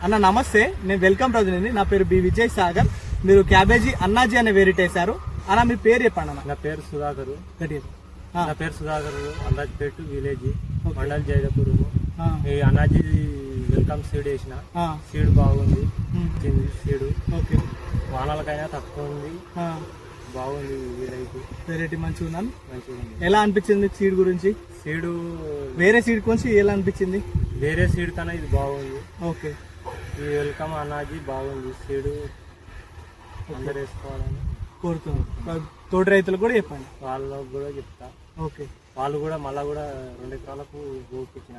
అన్న నమస్తే, నేను వెల్కమ్ ప్రతినిధి. నా పేరు బి విజయ్ సాగర్. మీరు క్యాబేజీ అన్నాజీ అనే వేరేట్ వేశారు అన్న. మీ పేరు చెప్పండి అన్న. నా పేరు సుధాకర్. నా పేరు సుధాకర్, అన్నాజీపేట విలేజ్, మండల్ జైదపూర్. ఈ అన్నాజీ వెల్కమ్ సీడ్ వేసిన. సీడ్ బాగుంది, సీడ్ ఓకే. వానలకైనా తక్కువ ఉంది, బాగుంది. వెరైటీ మంచిగా ఉందని. మంచిగా ఉంది. ఎలా అనిపించింది సీడ్ గురించి? సీడ్ వేరే సీడ్ గురించి ఎలా అనిపించింది? వేరే సీడ్ కన్నా ఇది బాగుంది. ఓకే. ఈ వెల్కమ్ అన్నాజీ బాగుంది. సీడ్ అందరు వేసుకోవాలని కోరుతున్నాను. తోటి రైతులు కూడా చెప్పండి. వాళ్ళకు కూడా చెప్తా. ఓకే. వాళ్ళు కూడా మళ్ళా కూడా 2 ఎకరాలకు పోపించిన,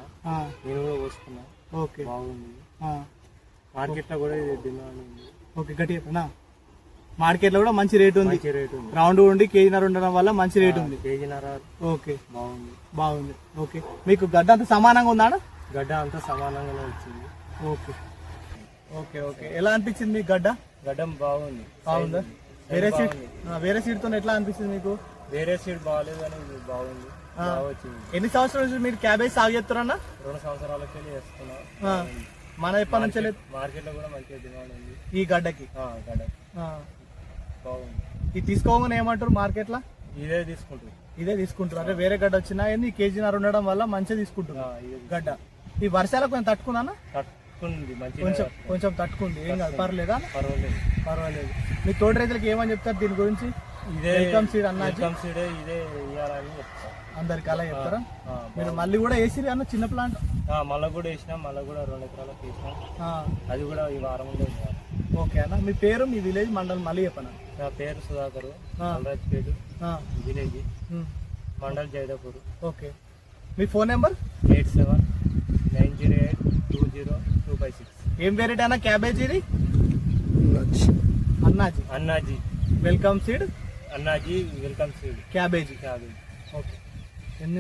నేను కూడా పోసుకున్నా. ఓకే, బాగుంది. మార్కెట్ లో కూడా ఇది డిమాండ్ ఉంది. ఓకే, గట్టి చెప్పనా. మార్కెట్ లో కూడా మంచి రేట్ ఉంది. మంచి రేట్ ఉంది. రౌండ్ ఉండి కేజీన్నర ఉండడం వల్ల మంచి రేట్ ఉంది. కేజీన్నర. ఓకే, బాగుంది. బాగుంది. ఓకే, మీకు గడ్డ అంతా సమానంగా ఉందా? గడ్డ అంతా సమానంగానే వచ్చింది. Okay, okay. ఓకే, ఎలా అనిపించింది మీకు గడ్డ? గడ్డం బాగుంది. బాగుందా? వేరే సీడ్ తో ఎట్లా అనిపిస్తుంది మీకు? వేరే సీడ్ బాగాలేదు కానీ ఇది బాగుంది. ఎన్ని సంవత్సరాల నుంచి మీరు క్యాబేజ్ సాగు చేస్తారన్నా? 2 సంవత్సరాలకి చేస్తున్నా. మన ఎప్పటి నుంచి మార్కెట్ లో కూడా మంచి డిమాండ్ ఉంది ఈ గడ్డకి. గడ్డ బాగుంది. ఇది తీసుకోగానే ఏమంటారు మార్కెట్ లో? ఇదే తీసుకుంటారు. అంటే వేరే గడ్డ వచ్చినా ఏంది కేజీన్నర ఉండడం వల్ల మంచిగా తీసుకుంటున్నారు గడ్డ. ఈ వర్షాలకు కొంచెం తట్టుకుందా? కొంచెం తట్టుకుంది. ఏం కాదు, పర్లేదా? పర్వాలేదు. మీ తోటి రైతులకు ఏమని చెప్తారు దీని గురించి? ఇదే వెల్కమ్ సీడ్ అన్నాజీ ఇదే ఇవ్వాలని చెప్తా. అందరికి అలా చెప్తారా? మీరు మళ్ళీ కూడా వేసిరి అన్న చిన్న ప్లాంట్? మళ్ళీ కూడా వేసినా, మళ్ళీ కూడా 2 ఎకరాలకు వేసినా. అది కూడా ఈ వారం. ఓకే అన్న, మీ పేరు, మీ విలేజ్, మండలం మళ్ళీ చెప్పనా? నా పేరు సుధాకర్, అమరాజ్పేట విలేజ్, మండల్ జైదపూర్. ఓకే. మీ ఫోన్ నెంబర్? 8790820256. ఏం వెరైటీ అన్న క్యాబేజీది? అన్నాజీ welcome seed. అన్నాజీ welcome seed cabbage. Okay. ఎన్ని